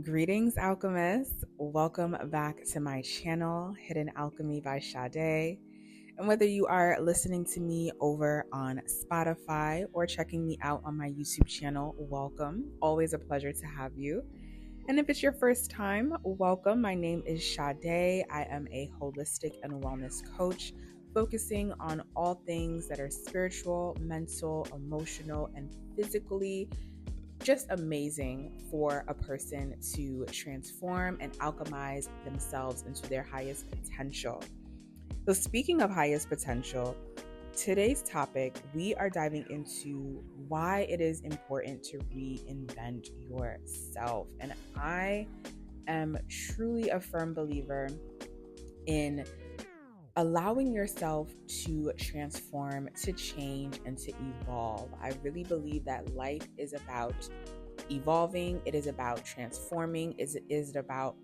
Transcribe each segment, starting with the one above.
Greetings, alchemists. Welcome back to my channel, Hidden Alchemy by Sade. And whether you are listening to me over on Spotify or checking me out on my YouTube channel, welcome. Always a pleasure to have you. And if it's your first time, welcome. My name is Sade. I am a holistic and wellness coach focusing on all things that are spiritual, mental, emotional, and physically just amazing for a person to transform and alchemize themselves into their highest potential. So, speaking of highest potential, today's topic, we are diving into why it is important to reinvent yourself. And I am truly a firm believer in allowing yourself to transform, to change, and to evolve. I really believe that life is about evolving, it is about transforming, it is about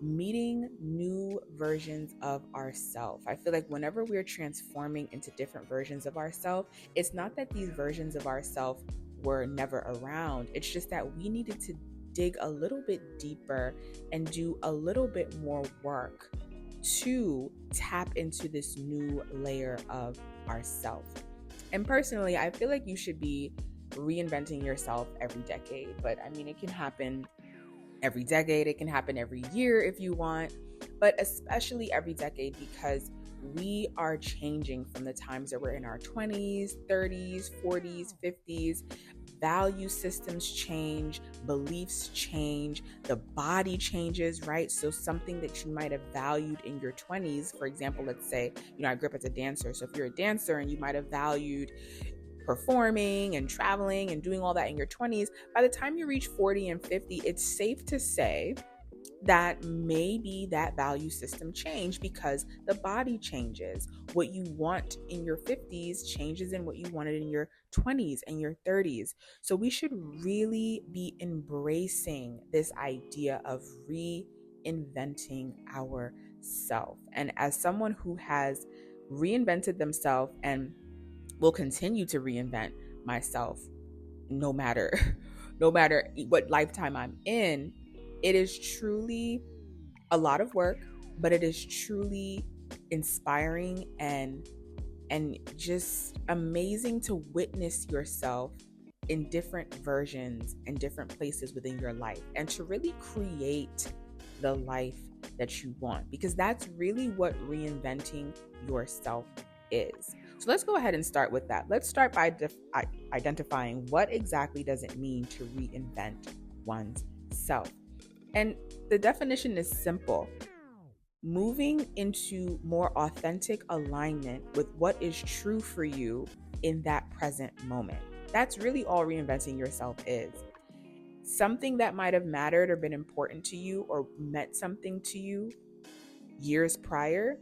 meeting new versions of ourselves. I feel like whenever we're transforming into different versions of ourselves, it's not that these versions of ourselves were never around. It's just that we needed to dig a little bit deeper and do a little bit more work to tap into this new layer of ourself. And personally, I feel like you should be reinventing yourself every decade. But I mean, it can happen every decade, it can happen every year if you want, but especially every decade because we are changing from the times that we're in our 20s, 30s, 40s, 50s. Value systems change, beliefs change, the body changes, right? So something that you might have valued in your 20s, for example, let's say, I grew up as a dancer. So if you're a dancer and you might have valued performing and traveling and doing all that in your 20s, by the time you reach 40 and 50, it's safe to say that maybe that value system changed because the body changes. What you want in your 50s changes in what you wanted in your 20s and your 30s. So we should really be embracing this idea of reinventing ourself. And as someone who has reinvented themselves and will continue to reinvent myself no matter no matter what lifetime I'm in, it is truly a lot of work, but it is truly inspiring and just amazing to witness yourself in different versions and different places within your life and to really create the life that you want, because that's really what reinventing yourself is. So let's go ahead and start with that. Let's start by identifying what exactly does it mean to reinvent one's self. And the definition is simple: moving into more authentic alignment with what is true for you in that present moment. That's really all reinventing yourself is. Something that might have mattered or been important to you or meant something to you years prior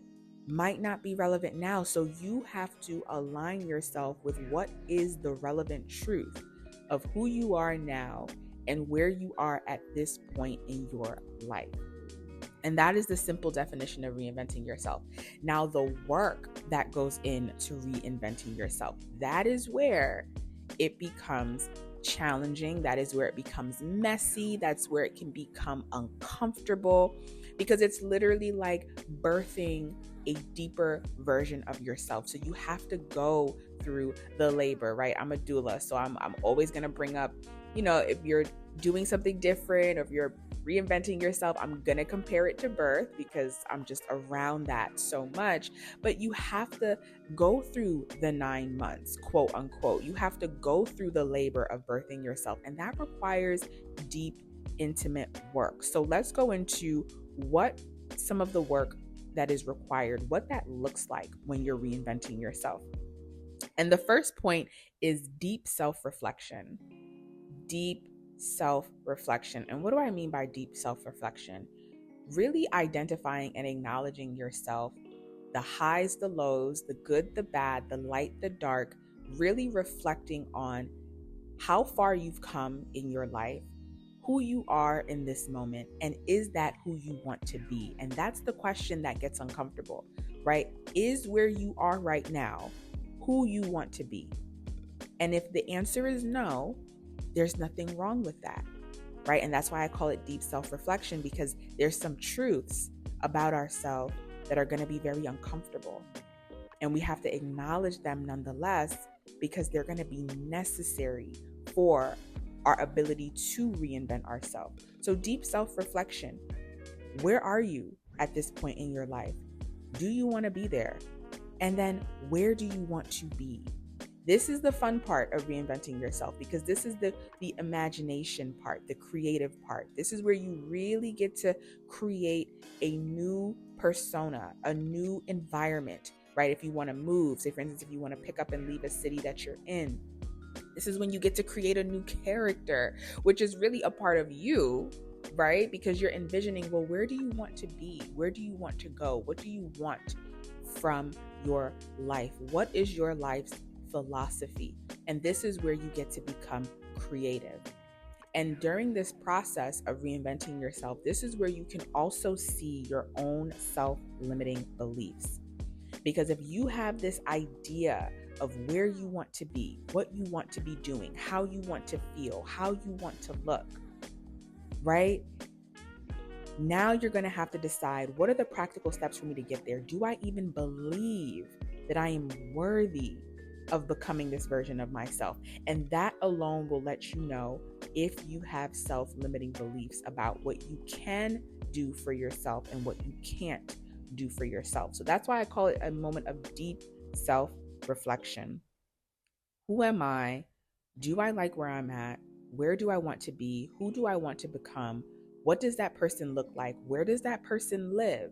might not be relevant now. So you have to align yourself with what is the relevant truth of who you are now and where you are at this point in your life. And that is the simple definition of reinventing yourself. Now, the work that goes into reinventing yourself, that is where it becomes challenging. That is where it becomes messy. That's where it can become uncomfortable, because it's literally like birthing a deeper version of yourself. So you have to go through the labor, right? I'm a doula, so I'm always going to bring up, if you're doing something different or if you're reinventing yourself, I'm going to compare it to birth because I'm just around that so much. But you have to go through the 9 months, quote unquote. You have to go through the labor of birthing yourself, and that requires deep, intimate work. So let's go into what some of the work that is required, what that looks like when you're reinventing yourself. And the first point is deep self-reflection. Deep self-reflection. And what do I mean by deep self-reflection? Really identifying and acknowledging yourself, the highs, the lows, the good, the bad, the light, the dark, really reflecting on how far you've come in your life, who you are in this moment, and is that who you want to be? And that's the question that gets uncomfortable, right? Is where you are right now who you want to be? And if the answer is no, there's nothing wrong with that. right? And that's why I call it deep self-reflection, because there's some truths about ourselves that are going to be very uncomfortable. And we have to acknowledge them nonetheless, because they're going to be necessary for our ability to reinvent ourselves. So deep self-reflection, where are you at this point in your life? Do you want to be there? And then where do you want to be? This is the fun part of reinventing yourself, because this is the imagination part, the creative part. This is where you really get to create a new persona, a new environment, right? If you want to move, say for instance, if you want to pick up and leave a city that you're in, this is when you get to create a new character, which is really a part of you, right? Because you're envisioning, well, where do you want to be? Where do you want to go? What do you want from your life? What is your life's philosophy? And this is where you get to become creative. And during this process of reinventing yourself, this is where you can also see your own self-limiting beliefs. Because if you have this idea of where you want to be, what you want to be doing, how you want to feel, how you want to look, right? Now you're going to have to decide, what are the practical steps for me to get there? Do I even believe that I am worthy of becoming this version of myself? And that alone will let you know if you have self-limiting beliefs about what you can do for yourself and what you can't do for yourself. So that's why I call it a moment of deep self-reflection. Who am I? Do I like where I'm at? Where do I want to be? Who do I want to become? What does that person look like? Where does that person live?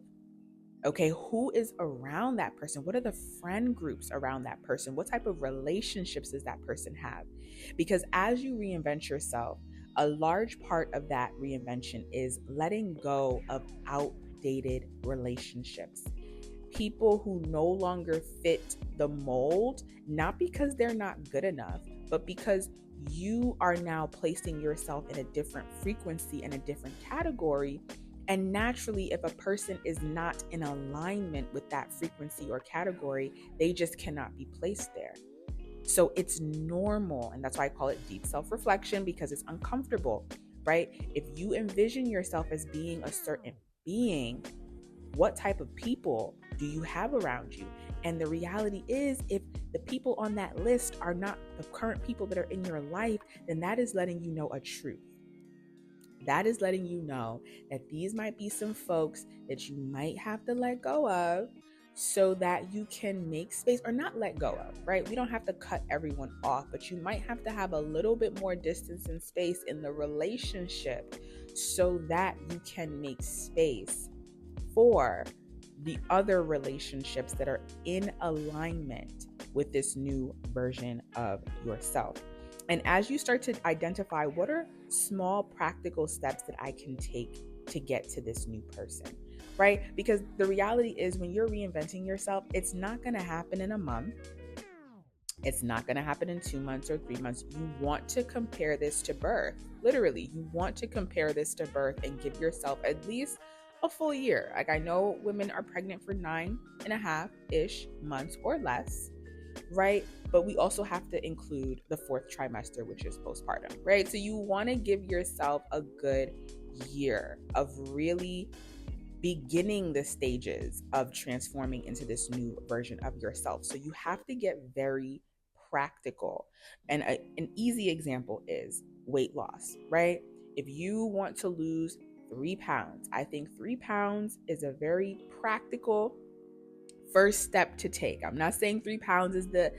Okay, who is around that person? What are the friend groups around that person? What type of relationships does that person have? Because as you reinvent yourself, a large part of that reinvention is letting go of outdated relationships. People who no longer fit the mold, not because they're not good enough, but because you are now placing yourself in a different frequency and a different category. And naturally, if a person is not in alignment with that frequency or category, they just cannot be placed there. So it's normal. And that's why I call it deep self-reflection, because it's uncomfortable, right? If you envision yourself as being a certain being, what type of people do you have around you? And the reality is, if the people on that list are not the current people that are in your life, then that is letting you know a truth. That is letting you know that these might be some folks that you might have to let go of so that you can make space, or not let go of, right? We don't have to cut everyone off, but you might have to have a little bit more distance and space in the relationship so that you can make space for the other relationships that are in alignment with this new version of yourself. And as you start to identify, what are small practical steps that I can take to get to this new person, right? Because the reality is, when you're reinventing yourself, it's not going to happen in a month. It's not going to happen in 2 months or 3 months. You want to compare this to birth. Literally, you want to compare this to birth and give yourself at least a full year. Like, I know women are pregnant for 9.5-ish months or less, right? But we also have to include the 4th trimester, which is postpartum, right? So you want to give yourself a good year of really beginning the stages of transforming into this new version of yourself. So you have to get very practical. And an easy example is weight loss, right? If you want to lose 3 pounds, I think 3 pounds is a very practical first step to take. I'm not saying 3 pounds is the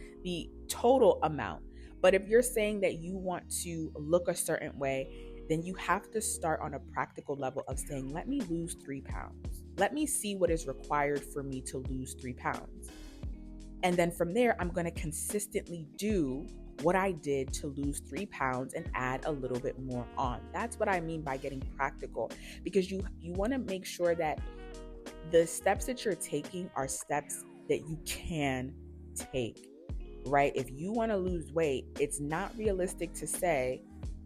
total amount, but if you're saying that you want to look a certain way, then you have to start on a practical level of saying, let me lose 3 pounds. Let me see what is required for me to lose 3 pounds. And then from there, I'm going to consistently do what I did to lose 3 pounds and add a little bit more on. That's what I mean by getting practical, because you want to make sure that the steps that you're taking are steps that you can take, right? If you want to lose weight, it's not realistic to say,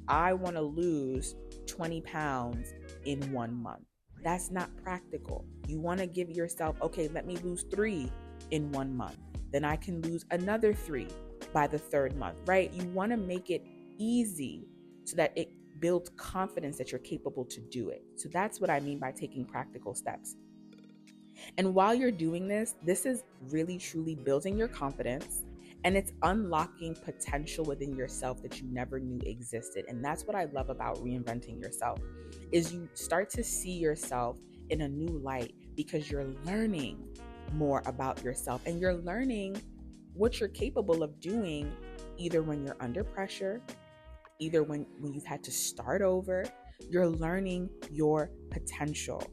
I want to lose 20 pounds in 1 month. That's not practical. You want to give yourself, okay, let me lose 3 in 1 month. Then I can lose another 3 by the 3rd month, right? You want to make it easy so that build confidence that you're capable to do it. So that's what I mean by taking practical steps. And while you're doing this, this is really truly building your confidence, and it's unlocking potential within yourself that you never knew existed. And that's what I love about reinventing yourself, is you start to see yourself in a new light because you're learning more about yourself, and you're learning what you're capable of doing, either when you're under pressure, either when you've had to start over. You're learning your potential.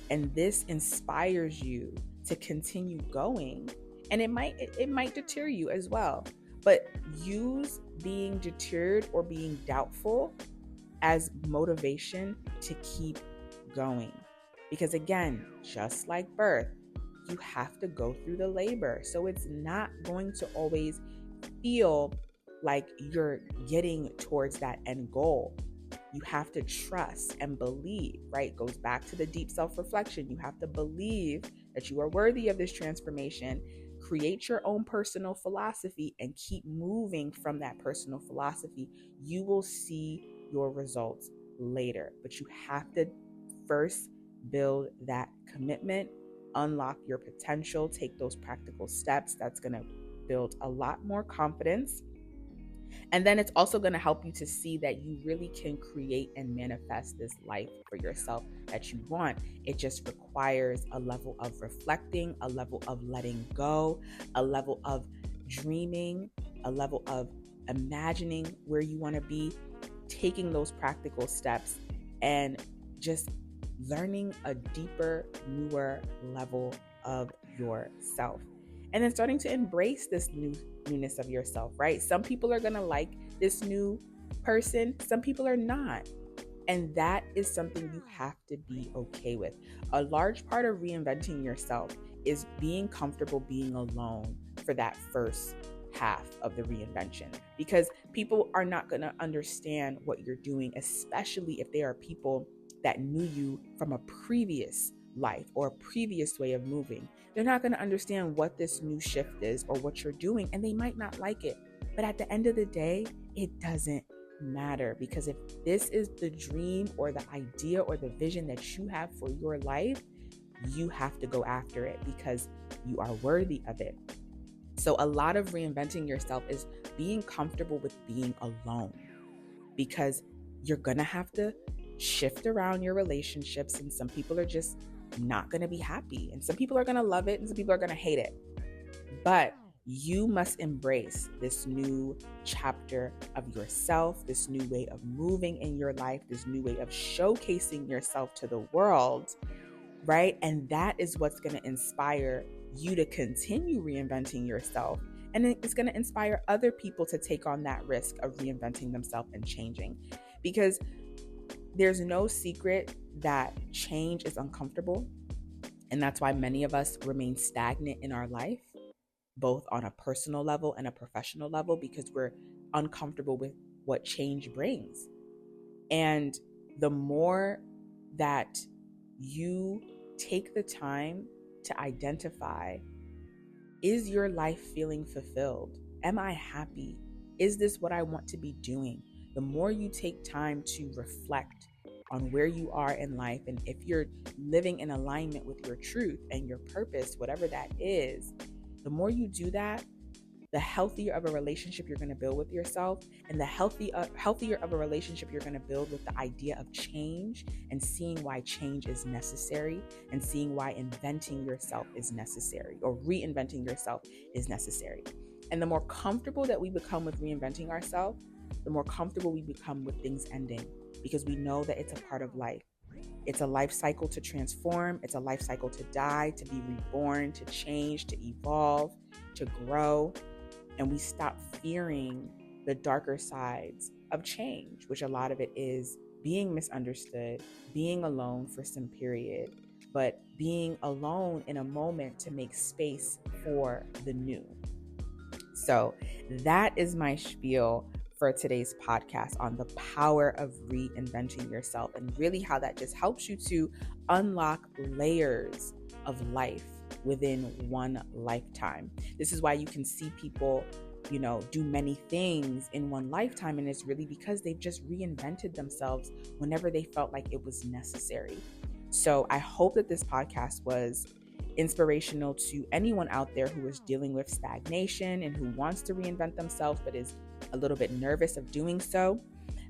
And this inspires you to continue going. And it might deter you as well. But use being deterred or being doubtful as motivation to keep going. Because again, just like birth, you have to go through the labor. So it's not going to always feel like you're getting towards that end goal. You have to trust and believe, right? It goes back to the deep self-reflection. You have to believe that you are worthy of this transformation. Create your own personal philosophy and keep moving from that personal philosophy. You will see your results later, but you have to first build that commitment, unlock your potential, take those practical steps. That's going to build a lot more confidence. And then it's also going to help you to see that you really can create and manifest this life for yourself that you want. It just requires a level of reflecting, a level of letting go, a level of dreaming, a level of imagining where you want to be, taking those practical steps, and just learning a deeper, newer level of yourself. And then starting to embrace this newness of yourself, right? Some people are going to like this new person, some people are not. And that is something you have to be okay with. A large part of reinventing yourself is being comfortable being alone for that first half of the reinvention, because people are not going to understand what you're doing, especially if they are people that knew you from a previous life or a previous way of moving. They're not going to understand what this new shift is or what you're doing, and they might not like it. But at the end of the day, it doesn't matter, because if this is the dream or the idea or the vision that you have for your life, you have to go after it because you are worthy of it. So a lot of reinventing yourself is being comfortable with being alone, because you're going to have to shift around your relationships, and some people are just not going to be happy, and some people are going to love it, and some people are going to hate it. But you must embrace this new chapter of yourself, this new way of moving in your life, this new way of showcasing yourself to the world, right? And that is what's going to inspire you to continue reinventing yourself. And it's going to inspire other people to take on that risk of reinventing themselves and changing. Because there's no secret that change is uncomfortable. And that's why many of us remain stagnant in our life, both on a personal level and a professional level, because we're uncomfortable with what change brings. And the more that you take the time to identify, is your life feeling fulfilled? Am I happy? Is this what I want to be doing? The more you take time to reflect on where you are in life, and if you're living in alignment with your truth and your purpose, whatever that is, the more you do that, the healthier of a relationship you're going to build with yourself, and the healthier of a relationship you're going to build with the idea of change, and seeing why change is necessary, and seeing why inventing yourself is necessary, or reinventing yourself is necessary. And the more comfortable that we become with reinventing ourselves, the more comfortable we become with things ending, because we know that it's a part of life. It's a life cycle to transform. It's a life cycle to die, to be reborn, to change, to evolve, to grow. And we stop fearing the darker sides of change, which a lot of it is being misunderstood, being alone for some period, but being alone in a moment to make space for the new. So that is my spiel for today's podcast on the power of reinventing yourself, and really how that just helps you to unlock layers of life within one lifetime. This is why you can see people do many things in one lifetime. And it's really because they've just reinvented themselves whenever they felt like it was necessary. So I hope that this podcast was inspirational to anyone out there who is dealing with stagnation and who wants to reinvent themselves but is a little bit nervous of doing so.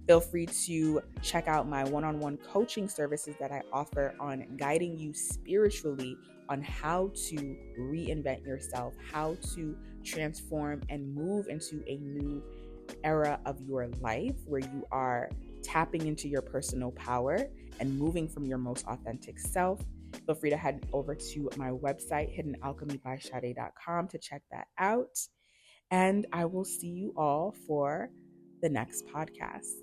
Feel free to check out my one-on-one coaching services that I offer on guiding you spiritually on how to reinvent yourself, how to transform and move into a new era of your life where you are tapping into your personal power and moving from your most authentic self. Feel free to head over to my website, hiddenalchemybysade.com, to check that out. And I will see you all for the next podcast.